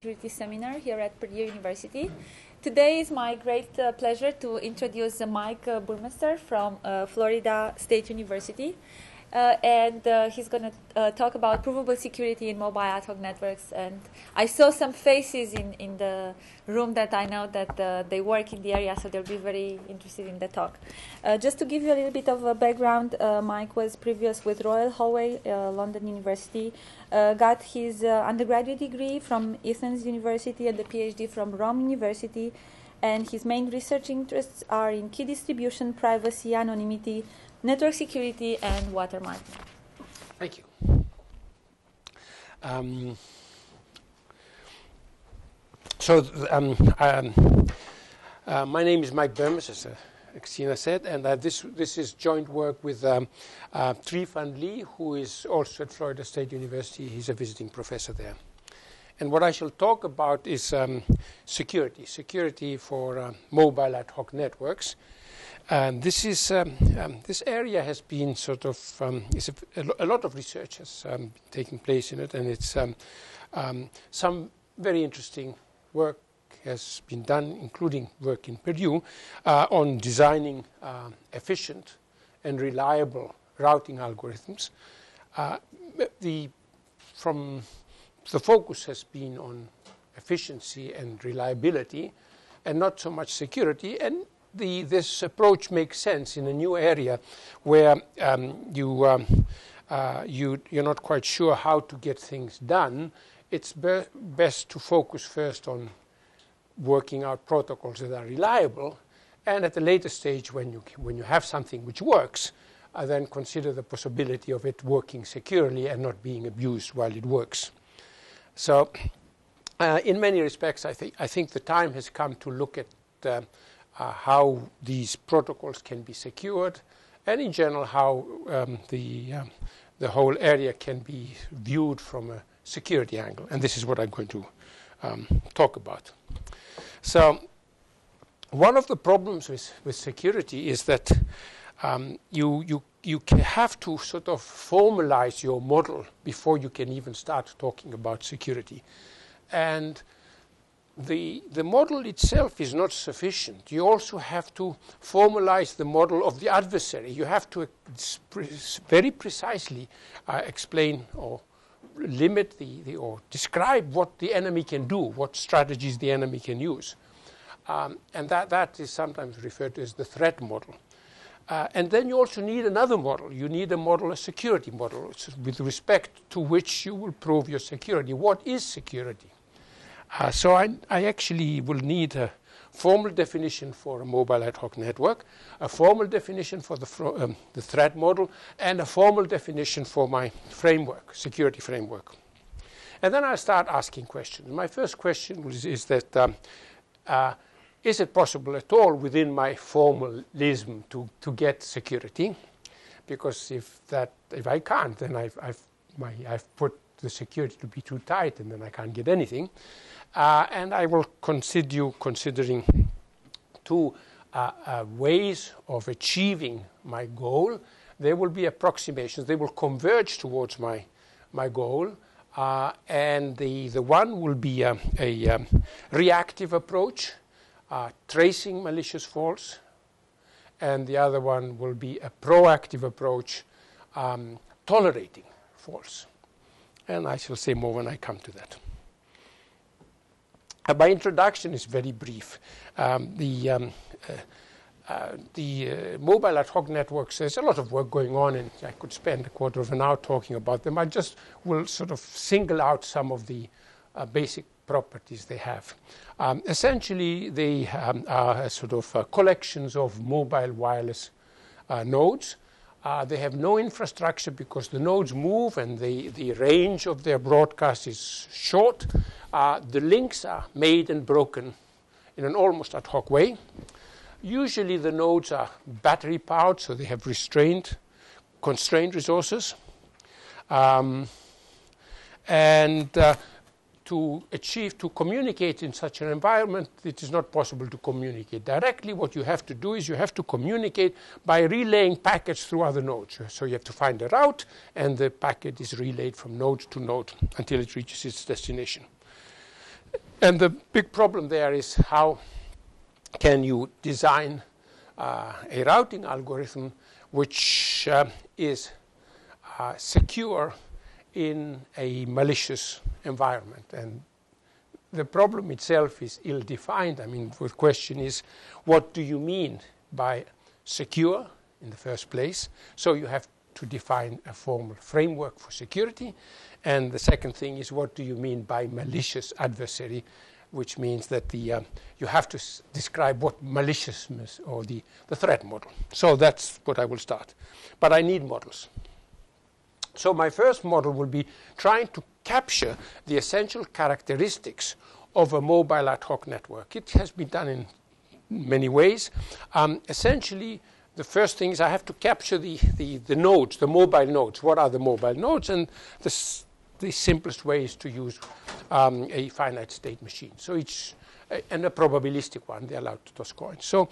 Security seminar here at Purdue University. Today is my great pleasure to introduce Mike Burmester from Florida State University. And he's going to talk about provable security in mobile ad hoc networks. And I saw some faces in the room that I know that they work in the area, so they'll be very interested in the talk. Just to give you a little bit of a background, Mike was previous with Royal Holloway, London University, got his undergraduate degree from Athens University and the PhD from Rome University. And his main research interests are in key distribution, privacy, anonymity, network security, and watermarking. Thank you. My name is Mike Burmester, as Xena said, and this is joint work with Trifan Lee, who is also at Florida State University. He's a visiting professor there. And what I shall talk about is security for mobile ad hoc networks. This area has been sort of a lot of research has taken place in it, and it's some very interesting work has been done, including work in Purdue, on designing efficient and reliable routing algorithms. The focus has been on efficiency and reliability, and not so much security. And this approach makes sense in a new area where you're not quite sure how to get things done. It's best to focus first on working out protocols that are reliable, and at a later stage, when you have something which works, then consider the possibility of it working securely and not being abused while it works. So, in many respects, I think the time has come to look at how these protocols can be secured, and in general how the whole area can be viewed from a security angle. And this is what I'm going to talk about. So one of the problems with security is that you have to sort of formalize your model before you can even start talking about security. And the model itself is not sufficient. You also have to formalize the model of the adversary. You have to very precisely explain or limit or describe what the enemy can do, what strategies the enemy can use. And that is sometimes referred to as the threat model. And then you also need another model. You need a security model, with respect to which you will prove your security. What is security? So I actually will need a formal definition for a mobile ad hoc network, a formal definition for the threat model, and a formal definition for my framework, security framework. And then I'll start asking questions. My first question is that is it possible at all within my formalism to get security? Because if I can't, then I've put the security to be too tight, and then I can't get anything. And I will considering two ways of achieving my goal. There will be approximations. They will converge towards my goal. And the one will be a reactive approach, tracing malicious faults. And the other one will be a proactive approach, tolerating faults. And I shall say more when I come to that. My introduction is very brief. The mobile ad hoc networks, there's a lot of work going on, and I could spend a quarter of an hour talking about them. I just will sort of single out some of the basic properties they have. Essentially, they are sort of collections of mobile wireless nodes. They have no infrastructure because the nodes move and the range of their broadcast is short. The links are made and broken in an almost ad hoc way. Usually the nodes are battery powered, so they have constrained resources. To communicate in such an environment, it is not possible to communicate directly. What you have to do is you have to communicate by relaying packets through other nodes. So you have to find a route, and the packet is relayed from node to node until it reaches its destination. And the big problem there is how can you design a routing algorithm which is secure in a malicious environment. And the problem itself is ill-defined. I mean, the question is, what do you mean by secure in the first place? So you have to define a formal framework for security. And the second thing is, what do you mean by malicious adversary, which means that you have to describe what maliciousness or the threat model. So that's what I will start. But I need models. So my first model will be trying to capture the essential characteristics of a mobile ad hoc network. It has been done in many ways. Essentially, the first thing is I have to capture the nodes, the mobile nodes. What are the mobile nodes? And the simplest way is to use a finite state machine. So each, and a probabilistic one, they're allowed to toss coins. So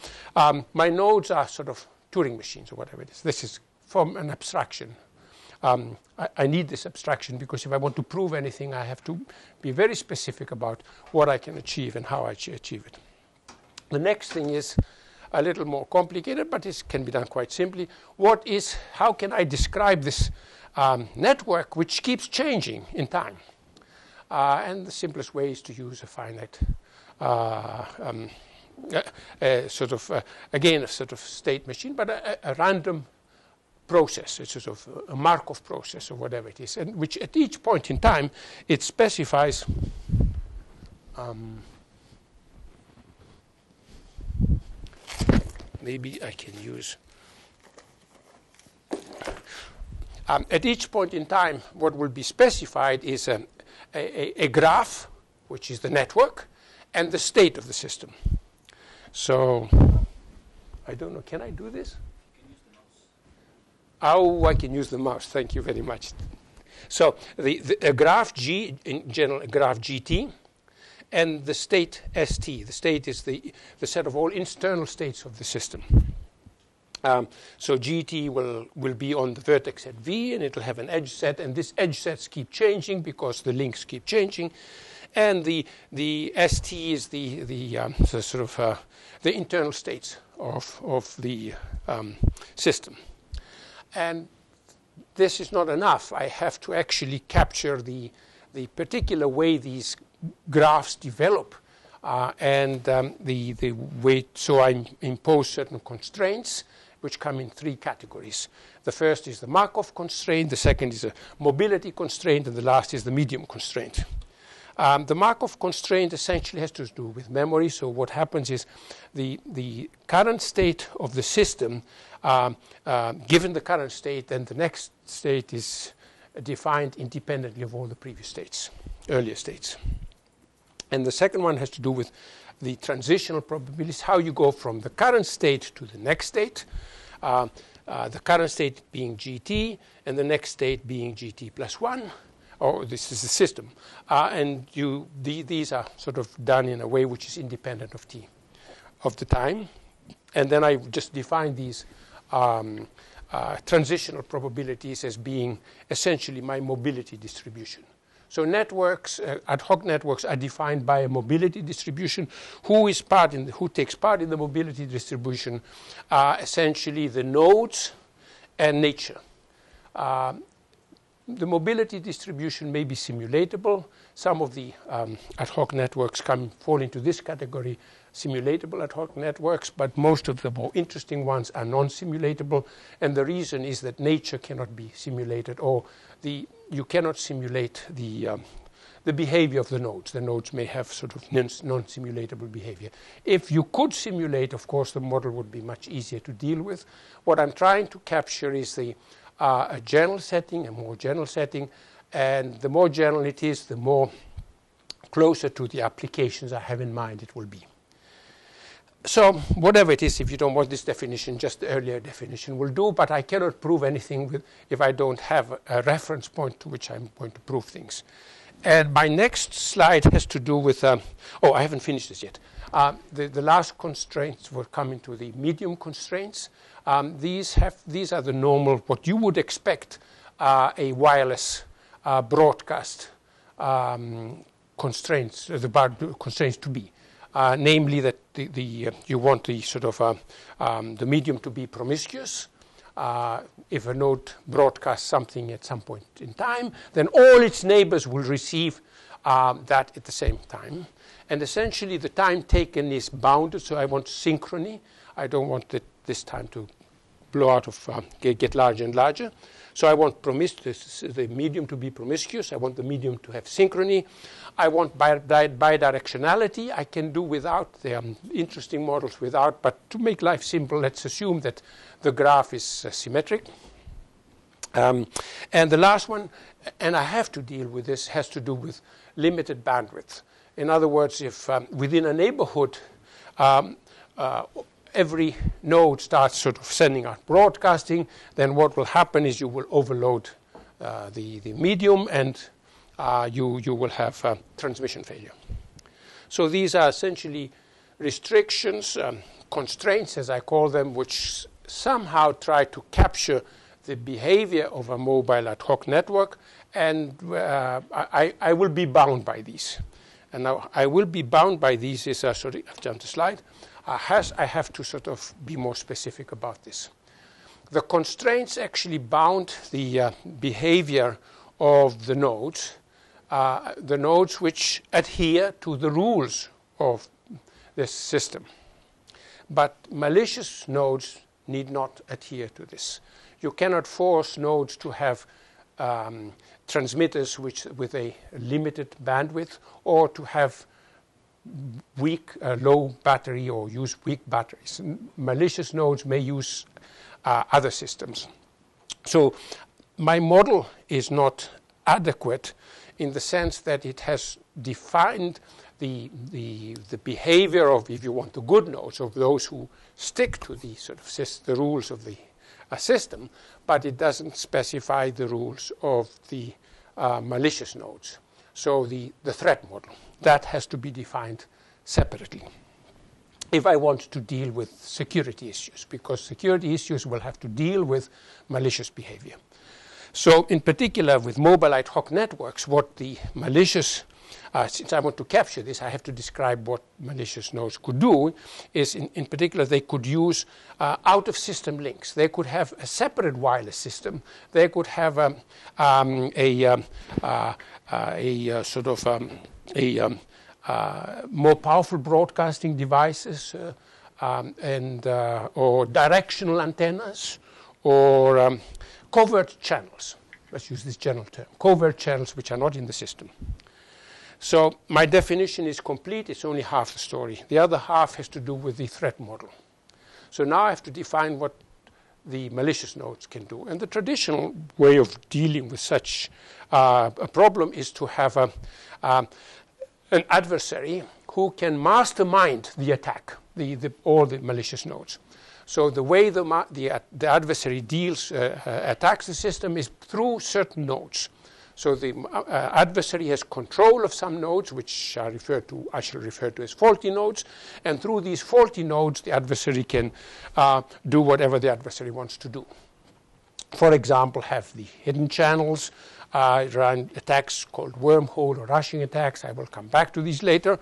my nodes are sort of Turing machines or whatever it is. This is from an abstraction. I need this abstraction because if I want to prove anything, I have to be very specific about what I can achieve and how I achieve it. The next thing is a little more complicated, but it can be done quite simply. How can I describe this network which keeps changing in time? And the simplest way is to use a finite again, a sort of state machine, but a random process. It's sort of a Markov process or whatever it is, and which at each point in time it specifies maybe I can use at each point in time what will be specified is a graph, which is the network, and the state of the system. So I don't know, can I do this? Oh, I can use the mouse. Thank you very much. So a graph G, in general, a graph GT, and the state ST. The state is the set of all internal states of the system. So GT will be on the vertex at V, and it will have an edge set, and these edge sets keep changing because the links keep changing. And the ST is the sort of the internal states of the system. And this is not enough. I have to actually capture the particular way these graphs develop and the way. So I impose certain constraints which come in three categories. The first is the Markov constraint, the second is a mobility constraint, and the last is the medium constraint. The Markov constraint essentially has to do with memory. So what happens is the current state of the system, given the current state, then the next state is defined independently of all the previous states, earlier states. And the second one has to do with the transitional probabilities, how you go from the current state to the next state, the current state being GT, and the next state being GT plus 1. Or this is the system. And these are sort of done in a way which is independent of t, of the time. And then I just define these transitional probabilities as being essentially my mobility distribution. So networks, ad hoc networks, are defined by a mobility distribution. Who takes part in the mobility distribution are essentially the nodes and nature. The mobility distribution may be simulatable. Some of the ad hoc networks fall into this category, simulatable ad hoc networks, but most of the more interesting ones are non-simulatable. And the reason is that nature cannot be simulated, or you cannot simulate the behavior of the nodes. The nodes may have sort of non-simulatable behavior. If you could simulate, of course, the model would be much easier to deal with. What I'm trying to capture is a general setting, a more general setting, and the more general it is, the more closer to the applications I have in mind it will be. So whatever it is, if you don't want this definition, just the earlier definition will do, but I cannot prove anything if I don't have a reference point to which I'm going to prove things. And my next slide has to do with, I haven't finished this yet. The last constraints will come into the medium constraints. These are the normal, what you would expect a wireless broadcast constraints, the bound constraints to be. Namely that you want the sort of the medium to be promiscuous. If a node broadcasts something at some point in time, then all its neighbors will receive that at the same time. And essentially the time taken is bounded, so I want synchrony. I don't want this time to blow out of, get larger and larger. So I want the medium to be promiscuous. I want the medium to have synchrony. I want bidirectionality. I can do without. There are interesting models without, but to make life simple, let's assume that the graph is symmetric. And the last one, and I have to deal with this, has to do with limited bandwidth. In other words, if within a neighborhood, every node starts sort of sending out broadcasting, then what will happen is you will overload the medium, and you will have transmission failure. So these are essentially restrictions, constraints, as I call them, which somehow try to capture the behavior of a mobile ad hoc network, and I will be bound by these. And now I will be bound by these is, sorry, I've jumped a slide. I have to sort of be more specific about this. The constraints actually bound the behavior of the nodes which adhere to the rules of this system. But malicious nodes need not adhere to this. You cannot force nodes to have transmitters with a limited bandwidth, or to have weak, low battery, or use weak batteries. Malicious nodes may use other systems. So my model is not adequate in the sense that it has defined the behavior of, if you want, the good nodes, of those who stick to the sort of the rules of the system, but it doesn't specify the rules of the malicious nodes. So the threat model, that has to be defined separately if I want to deal with security issues, because security issues will have to deal with malicious behavior. So in particular with mobile ad hoc networks, what the malicious, since I want to capture this, I have to describe what malicious nodes could do, is in particular they could use out-of-system links. They could have a separate wireless system. They could have more powerful broadcasting devices or directional antennas, or covert channels. Let's use this general term. Covert channels which are not in the system. So my definition is complete. It's only half the story. The other half has to do with the threat model. So now I have to define what the malicious nodes can do. And the traditional way of dealing with such a problem is to have an adversary who can mastermind the attack, all the malicious nodes. So the way the adversary attacks the system is through certain nodes. So the adversary has control of some nodes, which I shall refer to as faulty nodes. And through these faulty nodes, the adversary can do whatever the adversary wants to do. For example, have the hidden channels, run attacks called wormhole or rushing attacks. I will come back to these later.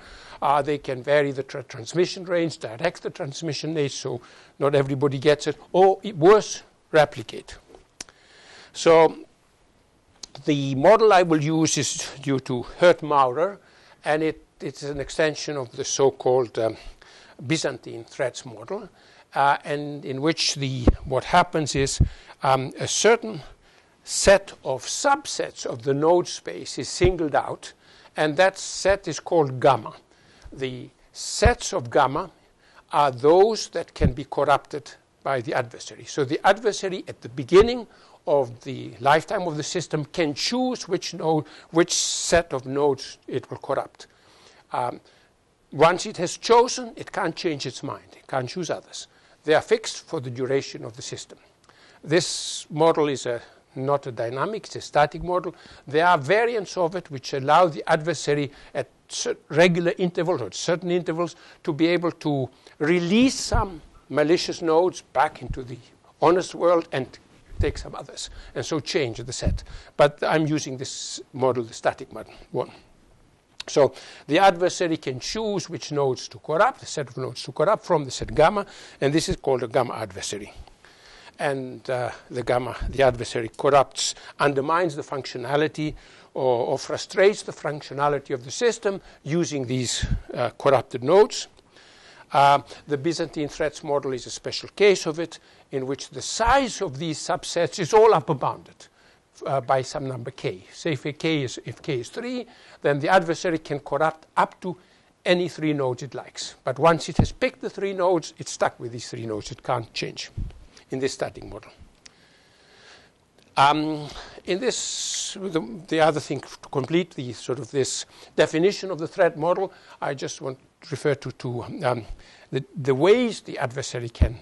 They can vary the transmission range, direct the transmission range, so not everybody gets it, or worse, replicate. So the model I will use is due to Hurt-Maurer, and it's an extension of the so-called Byzantine threats model, and in which what happens is a certain set of subsets of the node space is singled out, and that set is called gamma. The sets of gamma are those that can be corrupted by the adversary. So the adversary at the beginning of the lifetime of the system can choose which set of nodes it will corrupt. Once it has chosen, it can't change its mind. It can't choose others. They are fixed for the duration of the system. This model is not a dynamic, it's a static model. There are variants of it which allow the adversary at regular intervals or at certain intervals to be able to release some malicious nodes back into the honest world and take some others, and so change the set. But I'm using this model, the static one. So the adversary can choose which nodes to corrupt, the set of nodes to corrupt from the set gamma, and this is called a gamma adversary. And the adversary corrupts, undermines the functionality or frustrates the functionality of the system using these corrupted nodes. The Byzantine threats model is a special case of it, in which the size of these subsets is all upper bounded by some number k. Say if k is 3, then the adversary can corrupt up to any 3 nodes it likes. But once it has picked the 3 nodes, it's stuck with these 3 nodes. It can't change in this static model. In this, the other thing to complete the sort of this definition of the threat model, I just want to refer to the ways the adversary can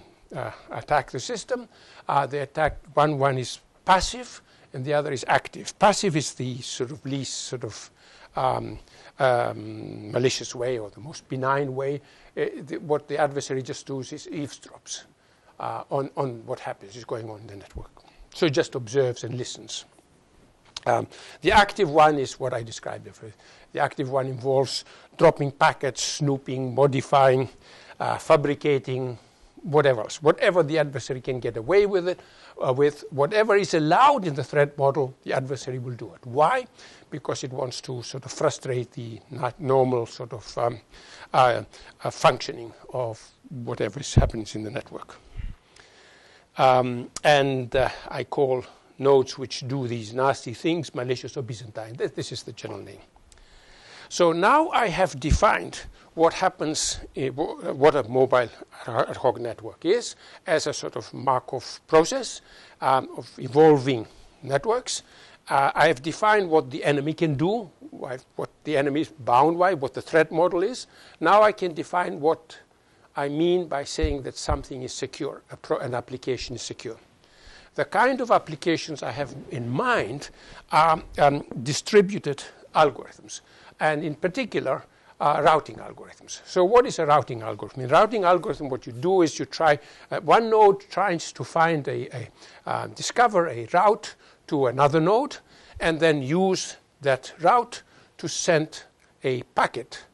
attack the system. The attack one is passive, and the other is active. Passive is the sort of least sort of malicious way, or the most benign way. What the adversary just does is eavesdrops on what happens, is going on in the network. So it just observes and listens. The active one is what I described before. The active one involves dropping packets, snooping, modifying, fabricating, whatever else. Whatever the adversary can get away with it, with whatever is allowed in the threat model, the adversary will do it. Why? Because it wants to sort of frustrate the normal sort of functioning of whatever is happening in the network. I call nodes which do these nasty things malicious or Byzantine. This is the general name. So now I have defined what happens, what a mobile ad hoc network is, as a sort of Markov process of evolving networks. I have defined what the enemy can do, what the enemy is bound by, what the threat model is. Now I can define what I mean by saying that something is secure, an application is secure. The kind of applications I have in mind are distributed algorithms, and in particular, routing algorithms. So what is a routing algorithm? In routing algorithm, what you do is you try, one node tries to find discover a route to another node, and then use that route to send a packet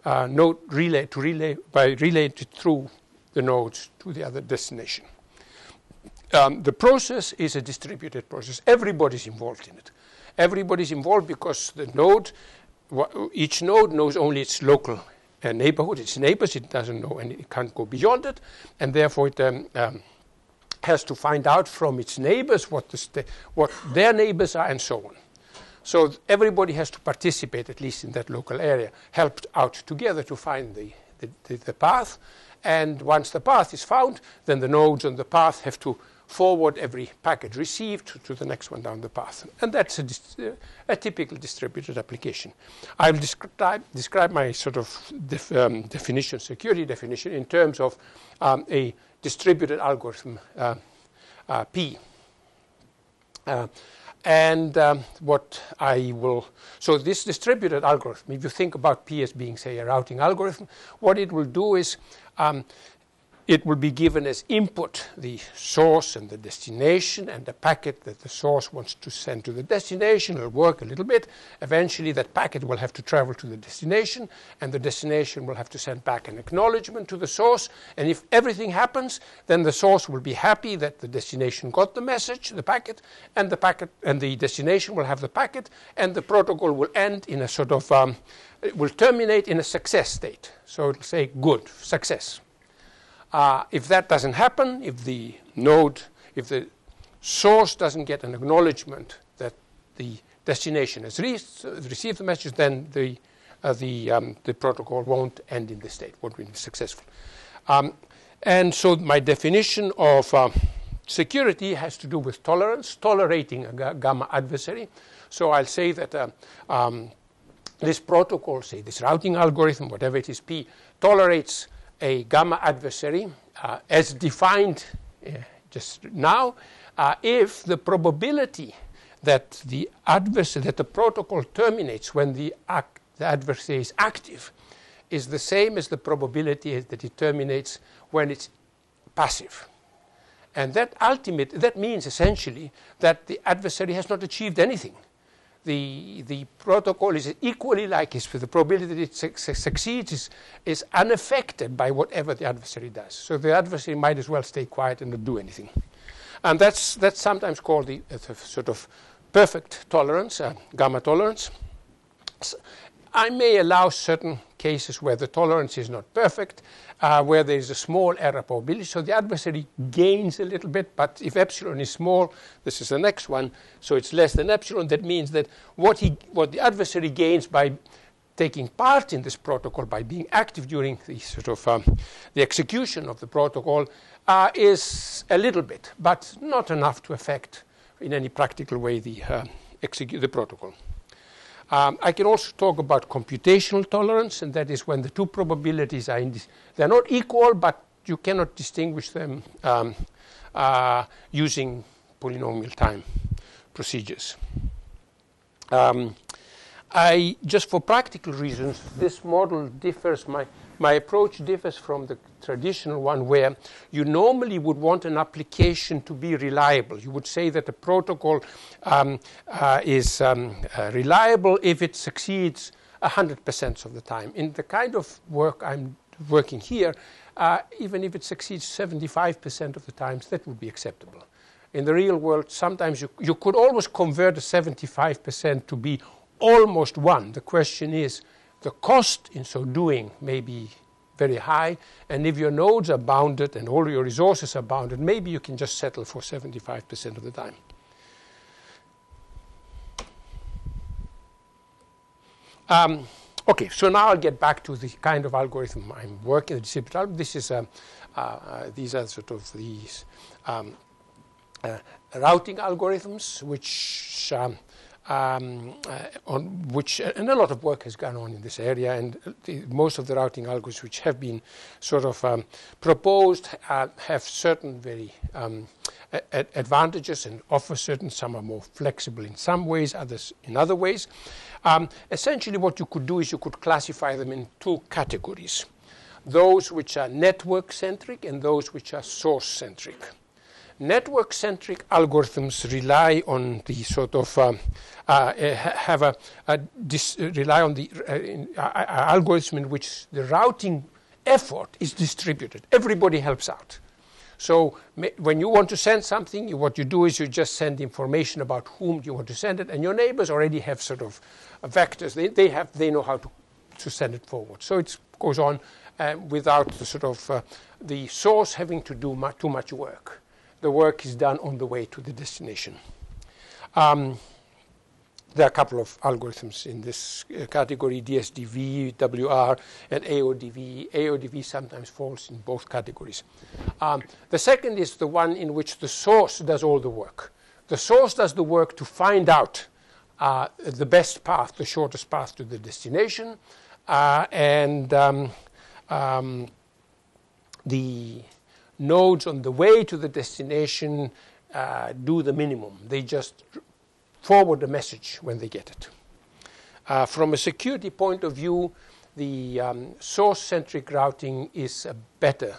node relayed through the nodes to the other destination. The process is a distributed process. Everybody's involved in it. Everybody's involved because the node, each node knows only its local neighborhood, its neighbors. It doesn't know, and it can't go beyond it, and therefore it has to find out from its neighbors what their neighbors are, and so on. So everybody has to participate, at least in that local area, helped out together to find the path. And once the path is found, then the nodes on the path have to forward every packet received to the next one down the path. And that's a typical distributed application. I will describe my sort of definition, security definition, in terms of a distributed algorithm, P. What I will, so this distributed algorithm, if you think about P as being, say, a routing algorithm, what it will do is it will be given as input the source and the destination and the packet that the source wants to send to the destination. It'll work a little bit. Eventually, that packet will have to travel to the destination, and the destination will have to send back an acknowledgement to the source. And if everything happens, then the source will be happy that the destination got the message, the packet, and the destination will have the packet, and the protocol will end in a sort of, it will terminate in a success state. So it'll say, good, success. If that doesn't happen, if the source doesn't get an acknowledgement that the destination has received the message, then the protocol won't end in this state, won't be successful. And so my definition of security has to do with tolerance, tolerating a gamma adversary. So I'll say that this protocol, say this routing algorithm, whatever it is, P, tolerates a gamma adversary as defined just now, if the probability that the protocol terminates when the adversary is active is the same as the probability that it terminates when it's passive. And that means essentially that the adversary has not achieved anything. the protocol is equally like this, with the probability that it succeeds is unaffected by whatever the adversary does. So the adversary might as well stay quiet and not do anything. And that's sometimes called the sort of perfect tolerance, gamma tolerance. I may allow certain cases where the tolerance is not perfect, where there is a small error probability. So the adversary gains a little bit, but if epsilon is small, this is the next one, so it's less than epsilon. That means that what the adversary gains by taking part in this protocol, by being active during the sort of the execution of the protocol, is a little bit, but not enough to affect in any practical way the protocol. I can also talk about computational tolerance, and that is when the two probabilities are they're not equal, but you cannot distinguish them using polynomial time procedures. Just for practical reasons, this model differs, my approach differs from the traditional one, where you normally would want an application to be reliable. You would say that a protocol is reliable if it succeeds 100% of the time. In the kind of work I'm working here, even if it succeeds 75% of the times, that would be acceptable. In the real world, sometimes you could always convert a 75% to be almost 1. The question is, the cost in so doing may be very high, and if your nodes are bounded and all your resources are bounded, maybe you can just settle for 75% of the time. Okay, so now I'll get back to the kind of algorithm I'm working with. This is these are sort of these routing algorithms, which on which and a lot of work has gone on in this area, and most of the routing algorithms which have been sort of proposed have certain very advantages and offer certain. Some are more flexible in some ways, others in other ways. Essentially what you could do is you could classify them in two categories: those which are network-centric and those which are source-centric. Network-centric algorithms rely on the sort of rely on the algorithm in which the routing effort is distributed. Everybody helps out. So when you want to send something, what you do is you just send information about whom you want to send it, and your neighbors already have sort of vectors. They know how to send it forward. So it goes on without the sort of the source having to do too much work. The work is done on the way to the destination. There are a couple of algorithms in this category: DSDV, WR, and AODV. AODV sometimes falls in both categories. The second is the one in which the source does all the work. The source does the work to find out the best path, the shortest path to the destination, and the nodes on the way to the destination do the minimum. They just forward the message when they get it. From a security point of view, the source-centric routing is better,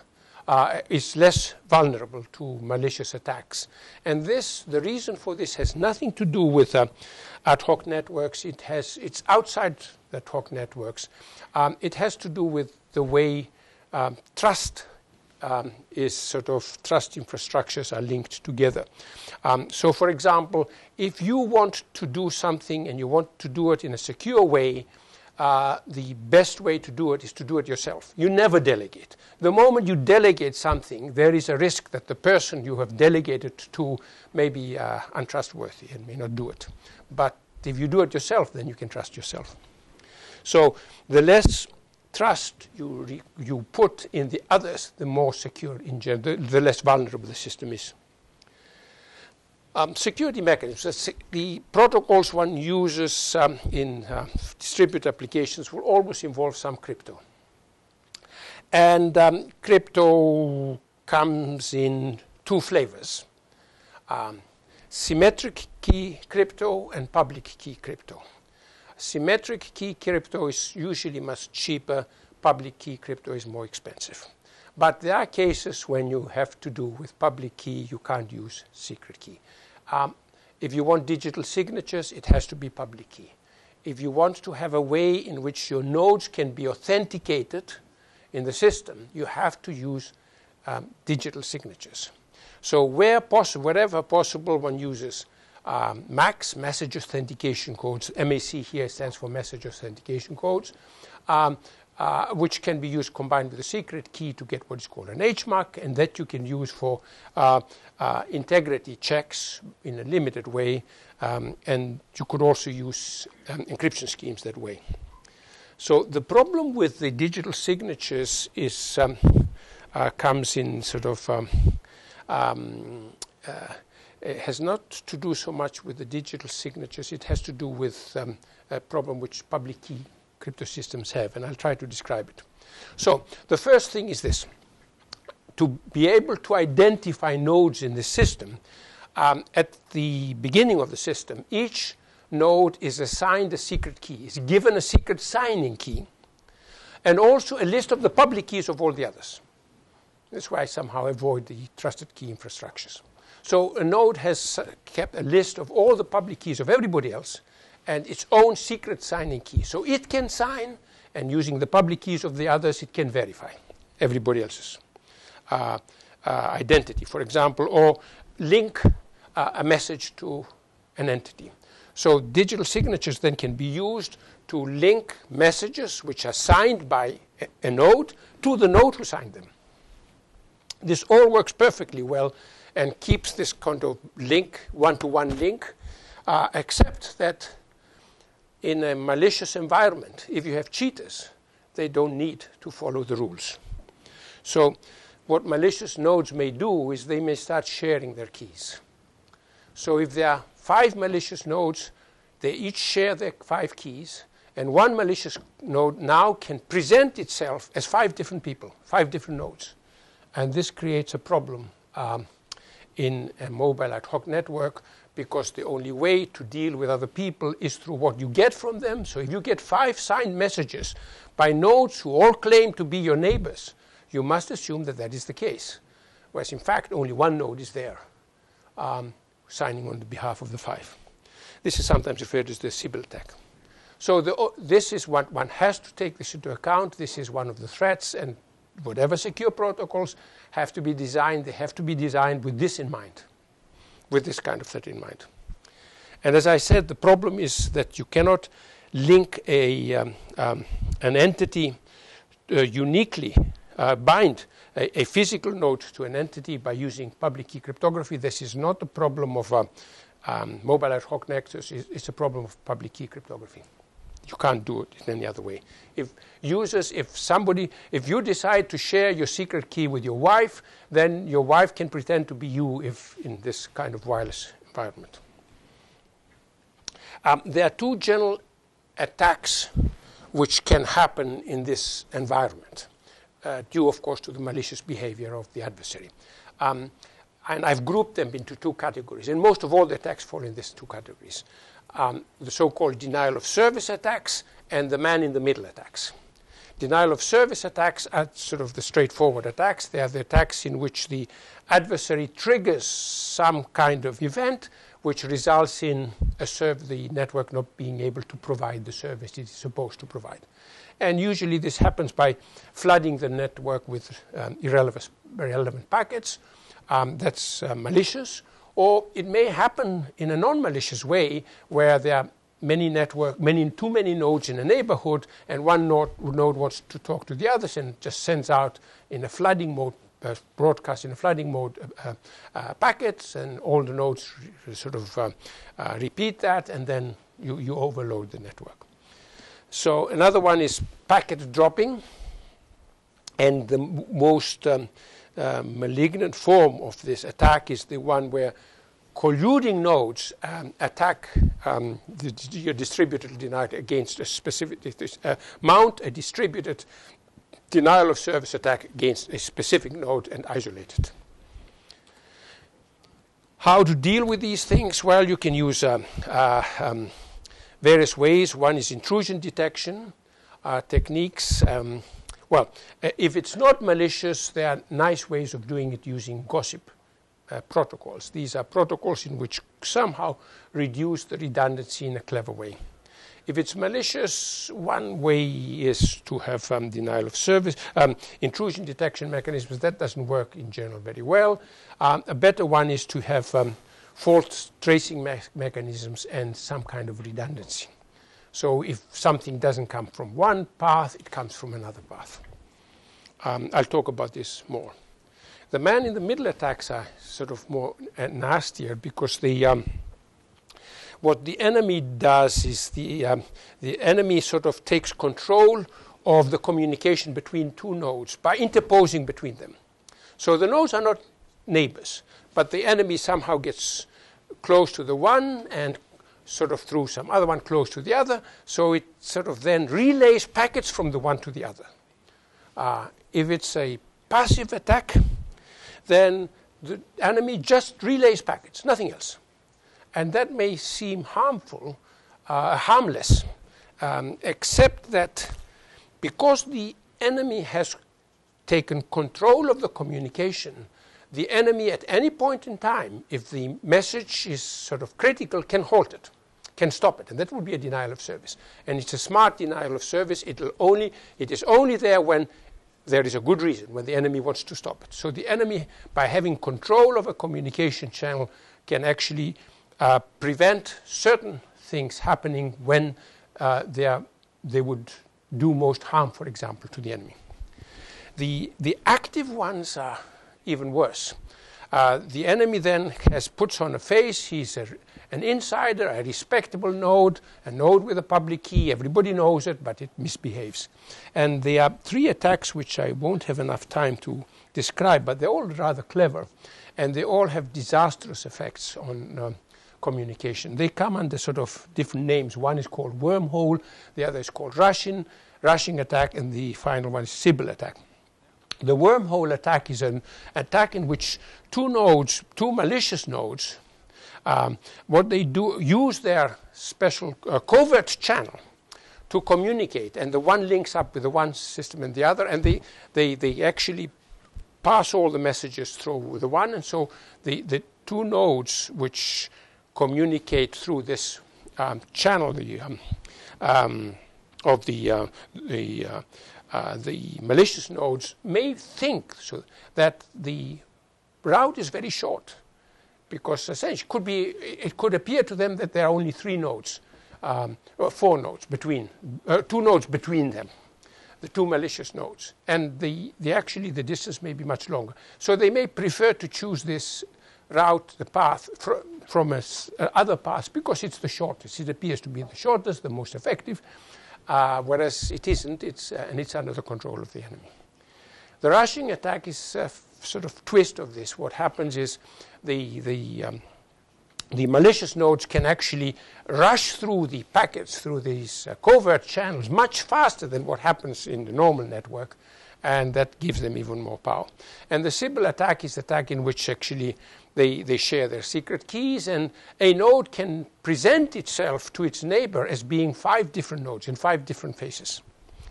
is less vulnerable to malicious attacks. And the reason for this has nothing to do with ad hoc networks. It's outside the ad hoc networks. It has to do with the way trust trust infrastructures are linked together. So, for example, if you want to do something and you want to do it in a secure way, the best way to do it is to do it yourself. You never delegate. The moment you delegate something, there is a risk that the person you have delegated to may be untrustworthy and may not do it. But if you do it yourself, then you can trust yourself. So the less trust you put in the others, the more secure in general, the less vulnerable the system is. Security mechanisms. The protocols one uses in distributed applications will always involve some crypto. And crypto comes in two flavors: symmetric key crypto and public key crypto. Symmetric key crypto is usually much cheaper. Public key crypto is more expensive. But there are cases when you have to do with public key, you can't use secret key. If you want digital signatures, it has to be public key. If you want to have a way in which your nodes can be authenticated in the system, you have to use digital signatures. So wherever possible, one uses MACs, message authentication codes. MAC here stands for message authentication codes, which can be used combined with a secret key to get what is called an HMAC, and that you can use for integrity checks in a limited way, and you could also use encryption schemes that way. So the problem with the digital signatures is comes in sort of it has not to do so much with the digital signatures. It has to do with a problem which public key crypto systems have, and I'll try to describe it. So the first thing is this. To be able to identify nodes in the system, at the beginning of the system, each node is assigned a secret key, is given a secret signing key, and also a list of the public keys of all the others. That's why I somehow avoid the trusted key infrastructures. So a node has kept a list of all the public keys of everybody else and its own secret signing key. So it can sign, and using the public keys of the others, it can verify everybody else's identity, for example, or link a message to an entity. So digital signatures then can be used to link messages which are signed by a node to the node who signed them. This all works perfectly well and keeps this kind of link, one-to-one link, except that in a malicious environment, if you have cheaters, they don't need to follow the rules. So what malicious nodes may do is they may start sharing their keys. So if there are 5 malicious nodes, they each share their 5 keys, and one malicious node now can present itself as 5 different people, 5 different nodes. And this creates a problem in a mobile ad hoc network, because the only way to deal with other people is through what you get from them. So if you get 5 signed messages by nodes who all claim to be your neighbors, you must assume that that is the case, whereas in fact only one node is there signing on behalf of the 5. This is sometimes referred to as the Sybil attack. So this is what one has to take this into account. This is one of the threats, and whatever secure protocols have to be designed, they have to be designed with this in mind, with this kind of threat in mind. And as I said, the problem is that you cannot link an entity uniquely, bind a physical node to an entity by using public key cryptography. This is not a problem of mobile ad hoc nexus, it's a problem of public key cryptography. You can't do it in any other way. If you decide to share your secret key with your wife, then your wife can pretend to be you if in this kind of wireless environment. There are 2 general attacks which can happen in this environment, due, of course, to the malicious behavior of the adversary. And I've grouped them into 2 categories, and most of all the attacks fall in these 2 categories. The so-called denial of service attacks and the man-in-the-middle attacks. Denial of service attacks are sort of the straightforward attacks. They are the attacks in which the adversary triggers some kind of event which results in the network not being able to provide the service it is supposed to provide. And usually this happens by flooding the network with irrelevant packets. That's malicious. Or it may happen in a non-malicious way where there are too many nodes in a neighborhood, and one node wants to talk to the others and just sends out in a flooding mode, broadcast in a flooding mode packets, and all the nodes sort of repeat that, and then you overload the network. So another one is packet dropping, and the most malignant form of this attack is the one where colluding nodes attack your distributed denial against a specific, mount a distributed denial of service attack against a specific node and isolate it. How to deal with these things? Well, you can use various ways. One is intrusion detection techniques. Well, if it's not malicious, there are nice ways of doing it using gossip protocols. These are protocols in which somehow reduce the redundancy in a clever way. If it's malicious, one way is to have denial of service, intrusion detection mechanisms. That doesn't work in general very well. A better one is to have fault tracing mechanisms and some kind of redundancy. So if something doesn't come from one path, it comes from another path. I'll talk about this more. The man-in-the-middle attacks are sort of more nastier because what the enemy does is the enemy sort of takes control of the communication between two nodes by interposing between them. So the nodes are not neighbors, but the enemy somehow gets close to the one and sort of through some other one close to the other, so it sort of then relays packets from the one to the other. If it's a passive attack, then the enemy just relays packets, nothing else. And that may seem harmful, harmless, except that because the enemy has taken control of the communication, the enemy at any point in time, if the message is sort of critical, can halt it, can stop it. And that would be a denial of service. And it's a smart denial of service. It is only there when there is a good reason, when the enemy wants to stop it. So the enemy, by having control of a communication channel, can actually prevent certain things happening when they would do most harm, for example, to the enemy. The active ones are even worse. The enemy then puts on a face. He's an insider, a respectable node, a node with a public key. Everybody knows it, but it misbehaves. And there are three attacks which I won't have enough time to describe, but they're all rather clever, and they all have disastrous effects on communication. They come under sort of different names. One is called Wormhole, the other is called Rushing attack, and the final one is Sybil attack. The Wormhole attack is an attack in which two malicious nodes, what they do, use their special covert channel to communicate, and the one links up with the one system and the other, and they actually pass all the messages through the one, and so the two nodes which communicate through this channel of the malicious nodes may think that the route is very short, because essentially it could appear to them that there are only three nodes, or four nodes between, two nodes between them, the two malicious nodes, and actually the distance may be much longer. So they may prefer to choose this route, the path from other paths, because it's the shortest. It appears to be the shortest, the most effective. Whereas it isn't, and it's under the control of the enemy. The rushing attack is a sort of twist of this. What happens is the malicious nodes can actually rush through the packets, through these covert channels, much faster than what happens in the normal network, and that gives them even more power. And the Sybil attack is the attack in which actually they share their secret keys, and a node can present itself to its neighbor as being 5 different nodes in 5 different faces,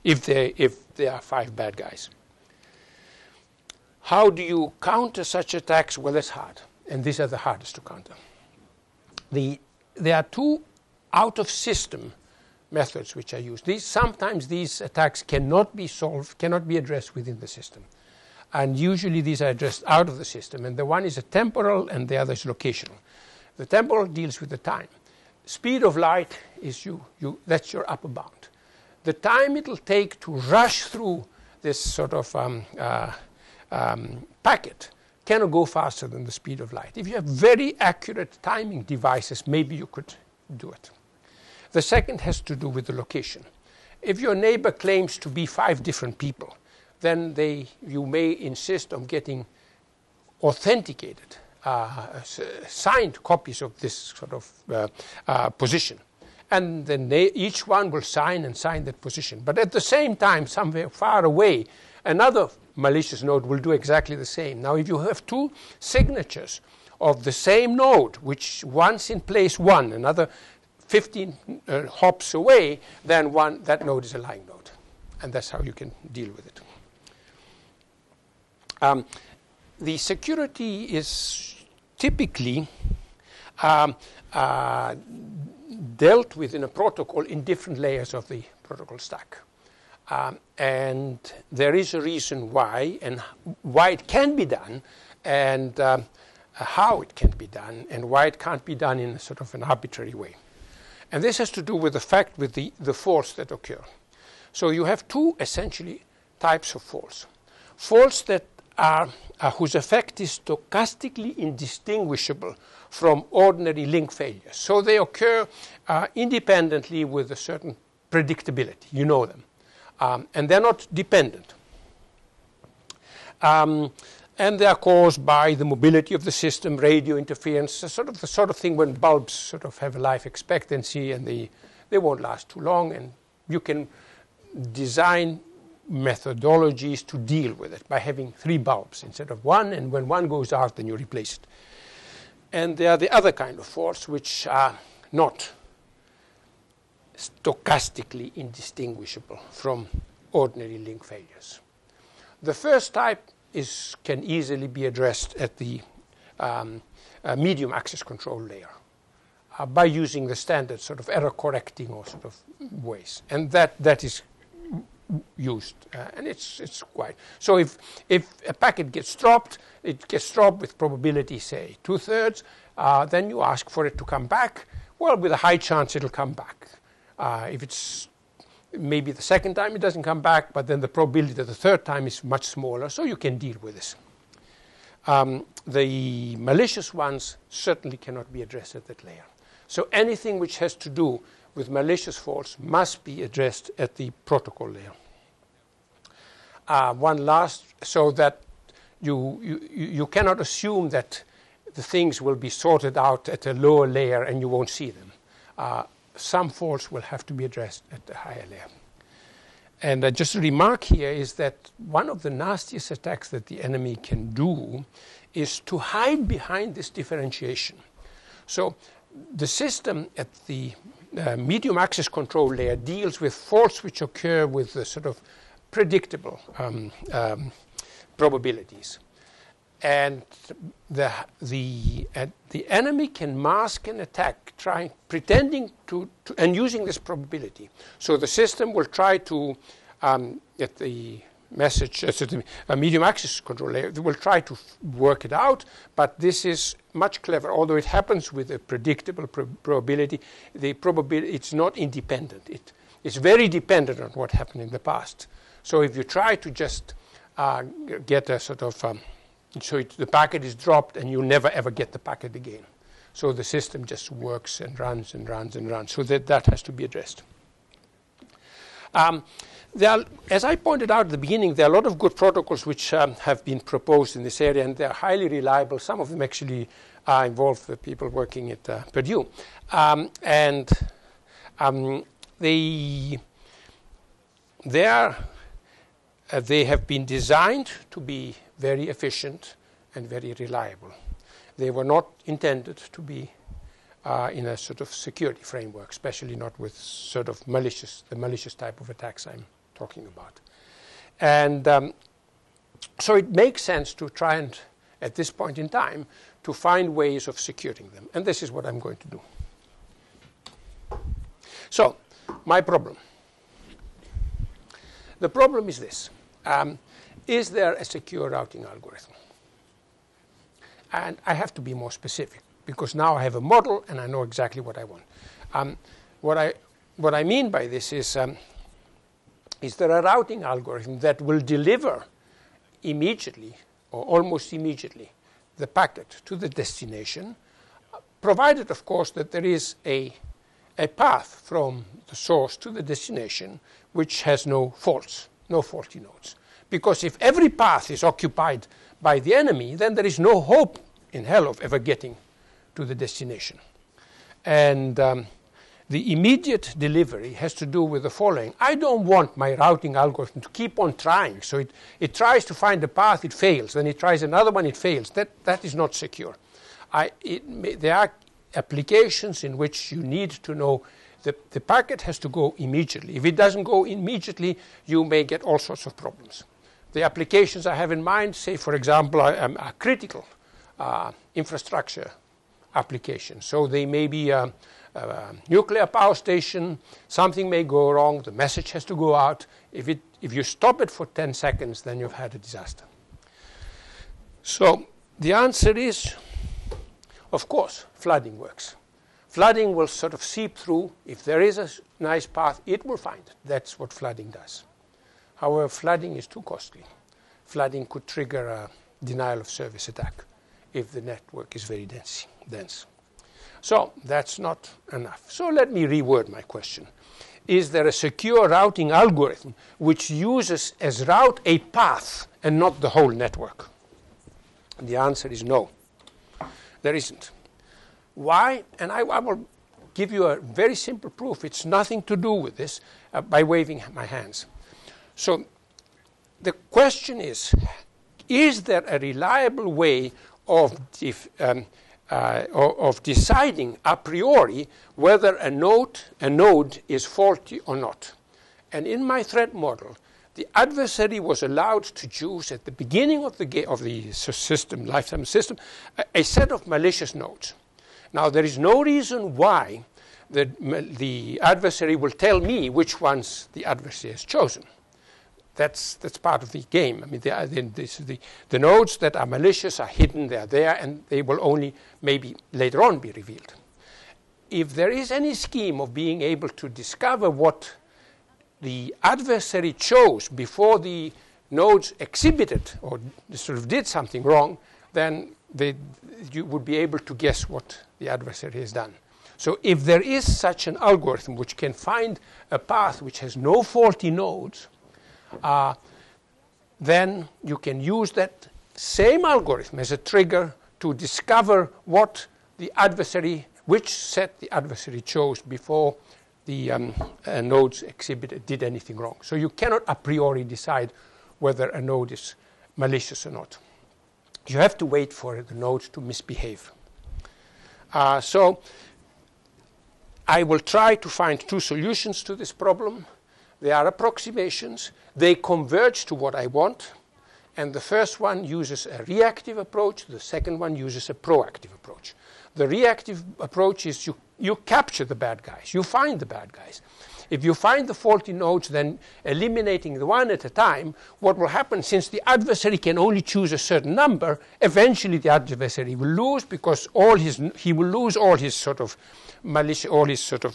if there are 5 bad guys. How do you counter such attacks? Well, that's hard, and these are the hardest to counter. There are 2 out-of-system methods which are used. Sometimes these attacks cannot be solved, cannot be addressed within the system. And usually these are addressed out of the system. And the one is a temporal and the other is locational. The temporal deals with the time. Speed of light is that's your upper bound. The time it'll take to rush through this sort of packet cannot go faster than the speed of light. If you have very accurate timing devices, maybe you could do it. The second has to do with the location. If your neighbor claims to be 5 different people, then you may insist on getting authenticated, signed copies of this sort of position. And then each one will sign that position. But at the same time, somewhere far away, another malicious node will do exactly the same. Now, if you have 2 signatures of the same node, which one's in place 1, another 15 hops away, then that node is a lying node. And that's how you can deal with it. The security is typically dealt with in a protocol in different layers of the protocol stack. And there is a reason why, and why it can be done, and how it can be done, and why it can't be done in sort of an arbitrary way. And this has to do with the fact with the faults that occur. So you have two essentially types of faults. Faults that are whose effect is stochastically indistinguishable from ordinary link failures. So they occur independently with a certain predictability. You know them. And they're not dependent. And they are caused by the mobility of the system, radio interference, the sort of thing when bulbs sort of have a life expectancy and they won't last too long, and you can design methodologies to deal with it by having 3 bulbs instead of 1, and when 1 goes out, then you replace it. And there are the other kind of faults which are not stochastically indistinguishable from ordinary link failures. The first type can easily be addressed at the medium access control layer by using the standard sort of error correcting or sort of ways, and that is used, and it's quite so. If a packet gets dropped, it gets dropped with probability say 2/3. Then you ask for it to come back. Well, with a high chance it'll come back. If it's maybe the second time it doesn't come back, but then the probability that the third time is much smaller, so you can deal with this. The malicious ones certainly cannot be addressed at that layer. So anything which has to do with malicious faults must be addressed at the protocol layer. One last, so that you cannot assume that the things will be sorted out at a lower layer and you won't see them. Some faults will have to be addressed at the higher layer. And just a remark here is that one of the nastiest attacks that the enemy can do is to hide behind this differentiation. So the system at the medium access control layer deals with faults which occur with the sort of predictable probabilities. And the enemy can mask an attack pretending to and using this probability. So the system will try to at the message at the medium access control layer, they will try to work it out, but this is much clever. Although it happens with a predictable probability, the probability it's not independent. It's very dependent on what happened in the past. So if you try to just get a sort of the packet is dropped and you never ever get the packet again. So the system just works and runs and runs and runs. So that has to be addressed. As I pointed out at the beginning, there are a lot of good protocols which have been proposed in this area, and they're highly reliable. Some of them actually involve the people working at Purdue. They have been designed to be very efficient and very reliable. They were not intended to be in a sort of security framework, especially not with sort of the malicious type of attacks I'm talking about. And so it makes sense to try and, at this point in time, to find ways of securing them. And this is what I'm going to do. So, my problem. The problem is this. Is there a secure routing algorithm? And I have to be more specific, because now I have a model and I know exactly what I want. What I mean by this is there a routing algorithm that will deliver immediately or almost immediately the packet to the destination, provided, of course, that there is a path from the source to the destination which has no faults, no faulty nodes. Because if every path is occupied by the enemy, then there is no hope in hell of ever getting to the destination. And the immediate delivery has to do with the following. I don't want my routing algorithm to keep on trying. So it tries to find a path, it fails. Then it tries another one, it fails. That is not secure. There are applications in which you need to know the packet has to go immediately. If it doesn't go immediately, you may get all sorts of problems. The applications I have in mind, say, for example, are critical infrastructure applications. So they may be a nuclear power station, something may go wrong, the message has to go out. If you stop it for 10 seconds, then you've had a disaster. So the answer is, of course, flooding works. Flooding will sort of seep through. If there is a nice path, it will find it. That's what flooding does. However, flooding is too costly. Flooding could trigger a denial of service attack if the network is very dense. So that's not enough. So let me reword my question. Is there a secure routing algorithm which uses as route a path and not the whole network? And the answer is no. There isn't. Why? And I will give you a very simple proof. It's nothing to do with this by waving my hands. So the question is there a reliable way of deciding a priori whether a node is faulty or not? And in my threat model, the adversary was allowed to choose at the beginning of the system, lifetime system, a set of malicious nodes. Now, there is no reason why the adversary will tell me which ones the adversary has chosen. That's part of the game. I mean, the nodes that are malicious are hidden, they are there, and they will only maybe later on be revealed. If there is any scheme of being able to discover what the adversary chose before the nodes exhibited or sort of did something wrong, then you would be able to guess what the adversary has done. So if there is such an algorithm which can find a path which has no faulty nodes, then you can use that same algorithm as a trigger to discover which set the adversary chose before the nodes did anything wrong. So you cannot a priori decide whether a node is malicious or not. You have to wait for the nodes to misbehave. So I will try to find two solutions to this problem. They are approximations. They converge to what I want. And the first one uses a reactive approach. The second one uses a proactive approach. The reactive approach is you capture the bad guys. You find the bad guys. If you find the faulty nodes, then eliminating the one at a time, what will happen, since the adversary can only choose a certain number, eventually the adversary will lose because he will lose all his sort of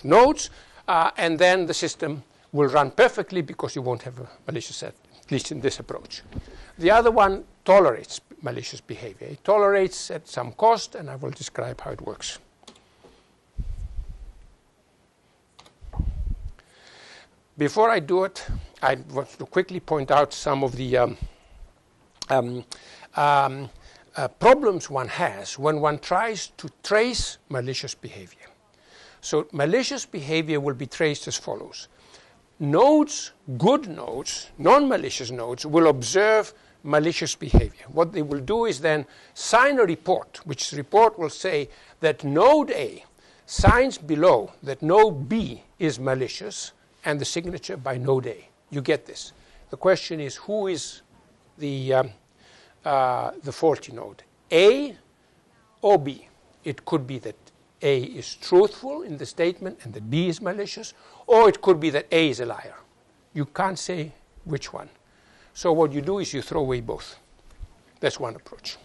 nodes, and then the system will run perfectly because you won't have a malicious set, at least in this approach. The other one tolerates malicious behavior. It tolerates at some cost, and I will describe how it works. Before I do it, I want to quickly point out some of the problems one has when one tries to trace malicious behavior. So malicious behavior will be traced as follows. Nodes, good nodes, non-malicious nodes, will observe malicious behavior. What they will do is then sign a report, which report will say that node A signs below that node B is malicious, and the signature by node A. You get this. The question is, who is the faulty node, A or B? It could be that A is truthful in the statement and that B is malicious, or it could be that A is a liar. You can't say which one. So what you do is you throw away both. That's one approach.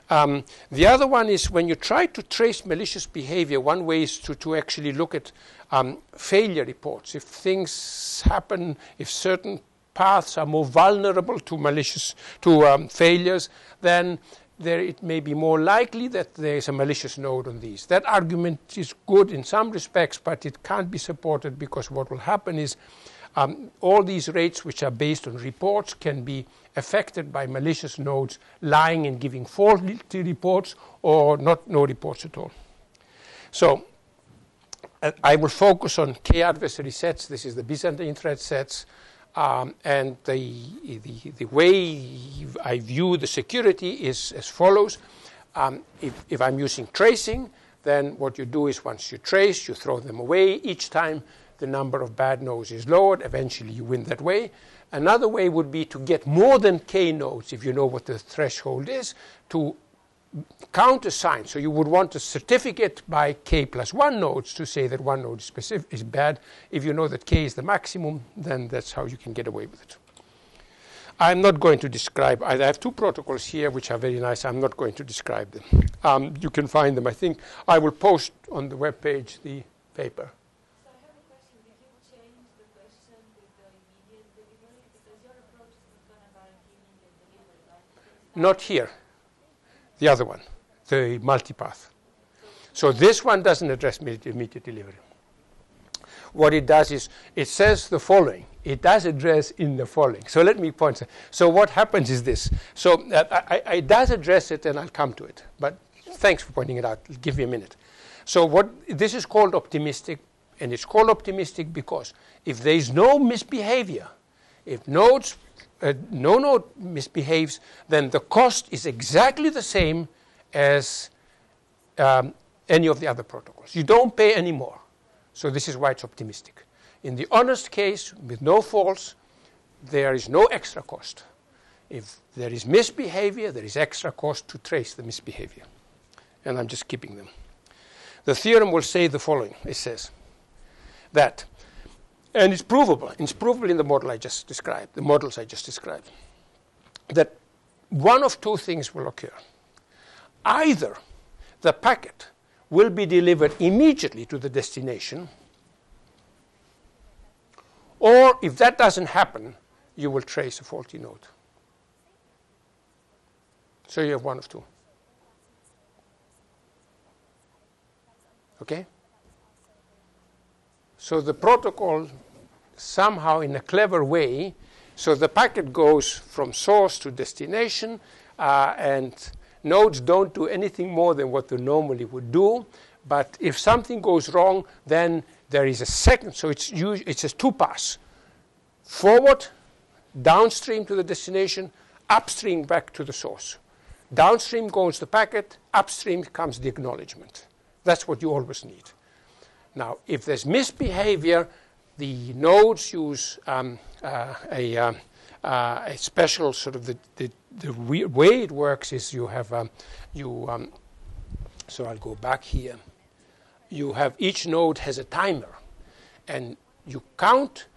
The other one is when you try to trace malicious behavior, one way is to actually look at failure reports. If things happen, if certain paths are more vulnerable to failures, then it may be more likely that there is a malicious node on these. That argument is good in some respects, but it can't be supported because what will happen is all these rates which are based on reports can be affected by malicious nodes lying and giving faulty reports or no reports at all. So I will focus on K adversary sets. This is the Byzantine threat sets. And the way I view the security is as follows. If I'm using tracing, then what you do is once you trace, you throw them away. Each time the number of bad nodes is lowered. Eventually you win that way. Another way would be to get more than K nodes, if you know what the threshold is, to countersign. So you would want a certificate by k plus 1 nodes to say that one node is bad. If you know that k is the maximum, then that's how you can get away with it. I'm not going to describe either. I have two protocols here which are very nice. I'm not going to describe them. You can find them. I think I will post on the web page the paper. So I have a question. Did you change the question with the immediate delivery? Because your approach is going to guarantee immediate delivery, right? Not here. The other one, the multipath. So this one doesn't address immediate delivery. What it does is it says the following. It does address in the following. So let me point. So what happens is this. So I does address it, and I'll come to it. But thanks for pointing it out. Give me a minute. So this is called optimistic, and it's called optimistic because if there is no misbehavior, if no node misbehaves, then the cost is exactly the same as any of the other protocols. You don't pay any more. So this is why it's optimistic. In the honest case, with no faults, there is no extra cost. If there is misbehavior, there is extra cost to trace the misbehavior. And I'm just skipping them. The theorem will say the following. It says that, and it's provable. It's provable in the model I just described, the models I just described, that one of two things will occur. Either the packet will be delivered immediately to the destination, or if that doesn't happen, you will trace a faulty node. So you have one of two. Okay? So the protocol somehow in a clever way, so the packet goes from source to destination, and nodes don't do anything more than what they normally would do. But if something goes wrong, then there is a second. So it's a two-pass. Forward, downstream to the destination, upstream back to the source. Downstream goes the packet, upstream comes the acknowledgement. That's what you always need. Now, if there's misbehavior, the nodes use a special sort of the way it works is you have so I'll go back here. You have each node has a timer, and you count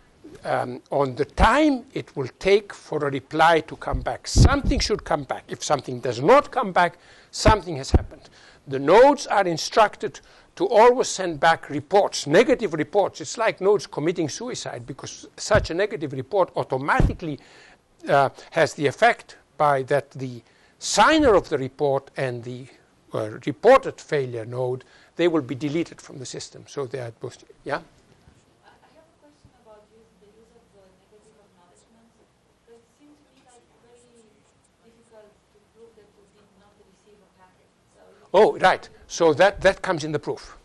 on the time it will take for a reply to come back. Something should come back. If something does not come back, something has happened. The nodes are instructed to always send back reports, negative reports. It's like nodes committing suicide, because such a negative report automatically has the effect by that the signer of the report and the reported failure node, they will be deleted from the system. So they are both, yeah? I have a question about the use of the negative acknowledgements. Because it seems to me like very difficult to prove that you did not receive a packet. Oh, right. So that comes in the proof.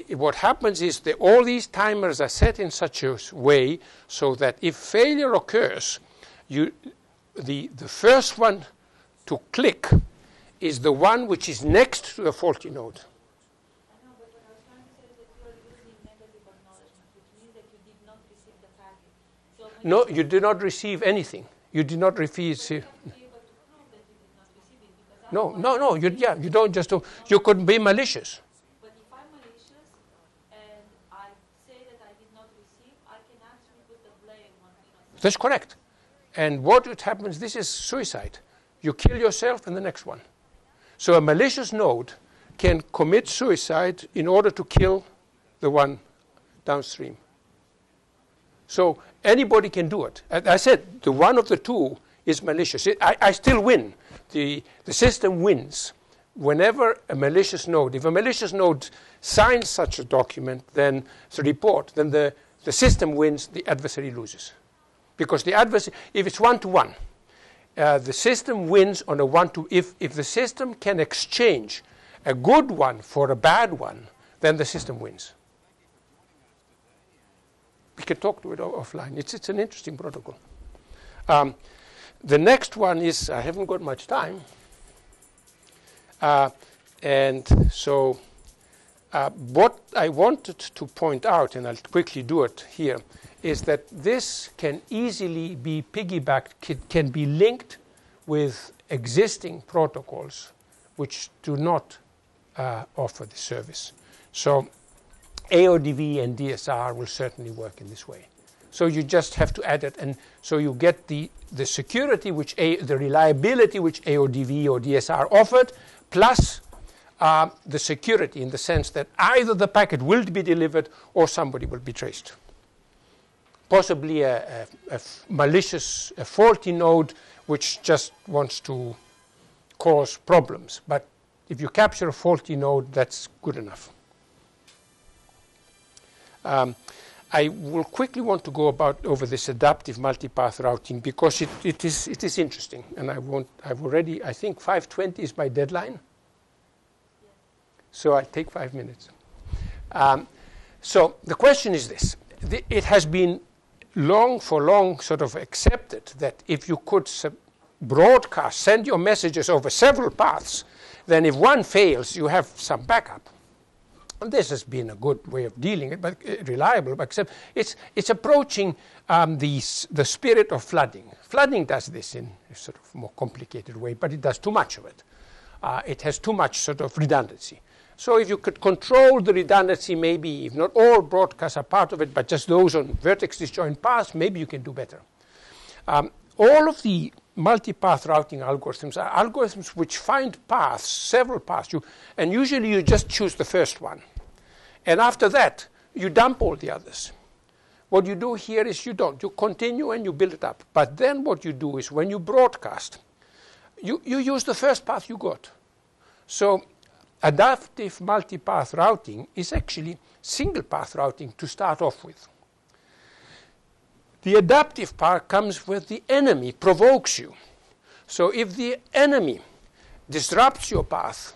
What happens is that all these timers are set in such a way so that if failure occurs, the first one to click is the one which is next to the faulty node. I know, but what I was trying to say is that you are using negative acknowledgement, which means that you did not receive the packet. So no, you did not receive anything. You did not receive. No. You don't just do. You could be malicious. But if I'm malicious and I say that I did not receive, I can actually put the blame on. That's correct. And what happens? This is suicide. You kill yourself and the next one. So a malicious node can commit suicide in order to kill the one downstream. So anybody can do it. As I said, the one of the two is malicious. I still win. The system wins whenever a malicious node, if a malicious node signs such a document, then it's a report, then the system wins, the adversary loses. Because the adversary, if it's one-to-one, the system wins on a one-to. If the system can exchange a good one for a bad one, then the system wins. We can talk to it offline. It's an interesting protocol. The next one is, I haven't got much time. And so what I wanted to point out, and I'll quickly do it here, is that this can easily be piggybacked, can be linked with existing protocols which do not offer the service. So AODV and DSR will certainly work in this way. So you just have to add it, and so you get the security, the reliability which AODV or DSR offered, plus the security in the sense that either the packet will be delivered or somebody will be traced. Possibly a malicious, a faulty node which just wants to cause problems. But if you capture a faulty node, that's good enough. I will quickly want to go over this adaptive multipath routing because it is interesting, and I think 5:20 is my deadline. So I'll take 5 minutes. So the question is this. It has been long sort of accepted that if you could broadcast, send your messages over several paths, then if one fails, you have some backup. And this has been a good way of dealing it, but reliable. But except it's approaching the spirit of flooding. Flooding does this in a sort of more complicated way, but it does too much of it. It has too much sort of redundancy. So if you could control the redundancy, maybe if not all broadcasts are part of it, but just those on vertex disjoint paths, maybe you can do better. All of the multipath routing algorithms are algorithms which find paths, several paths, and usually you just choose the first one. And after that, you dump all the others. What you do here is you don't. You continue and you build it up. But then what you do is when you broadcast, you use the first path you got. So adaptive multipath routing is actually single path routing to start off with. The adaptive part comes with the enemy provokes you. So if the enemy disrupts your path,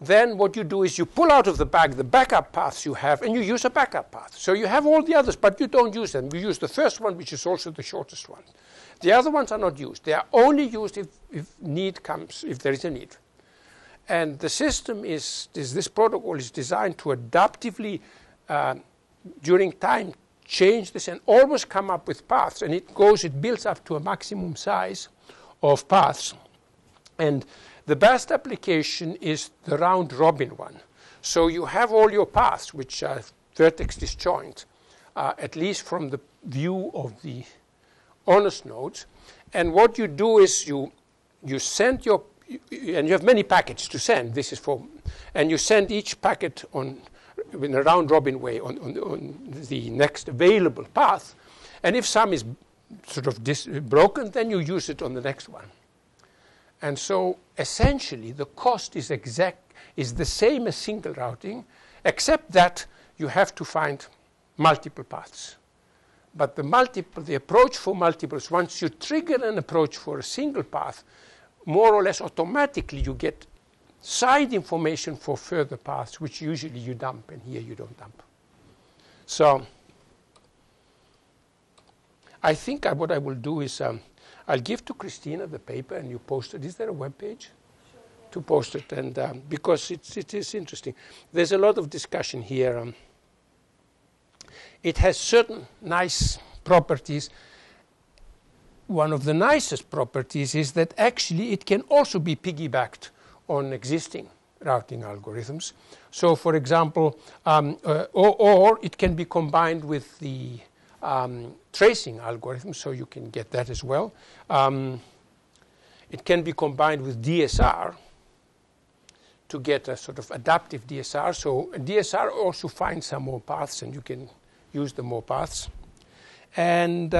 then what you do is you pull out of the bag the backup paths you have, and you use a backup path. So you have all the others, but you don't use them. You use the first one, which is also the shortest one. The other ones are not used. They are only used if need comes, if there is a need. And the system this protocol is designed to adaptively, during time, change this and always come up with paths. And it builds up to a maximum size of paths. And the best application is the round robin one. So you have all your paths, which are vertex disjoint, at least from the view of the honest nodes. And what you do is you send and you have many packets to send. This is and you send each packet in a round robin way on the next available path. And if some is sort of broken, then you use it on the next one. And so essentially the cost is the same as single routing, except that you have to find multiple paths. But the approach for multiples, once you trigger an approach for a single path, more or less automatically you get side information for further paths, which usually you dump, and here you don't dump. So I think what I will do is I'll give to Christina the paper, and you post it. Is there a web page? Sure, yeah. To post it? And because it is interesting. There's a lot of discussion here. It has certain nice properties. One of the nicest properties is that actually it can also be piggybacked on existing routing algorithms. So, for example, or it can be combined with the tracing algorithm, so you can get that as well. It can be combined with DSR to get a sort of adaptive DSR. So DSR also finds some more paths, and you can use the more paths. And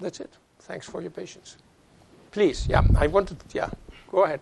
that's it. Thanks for your patience. Please, go ahead.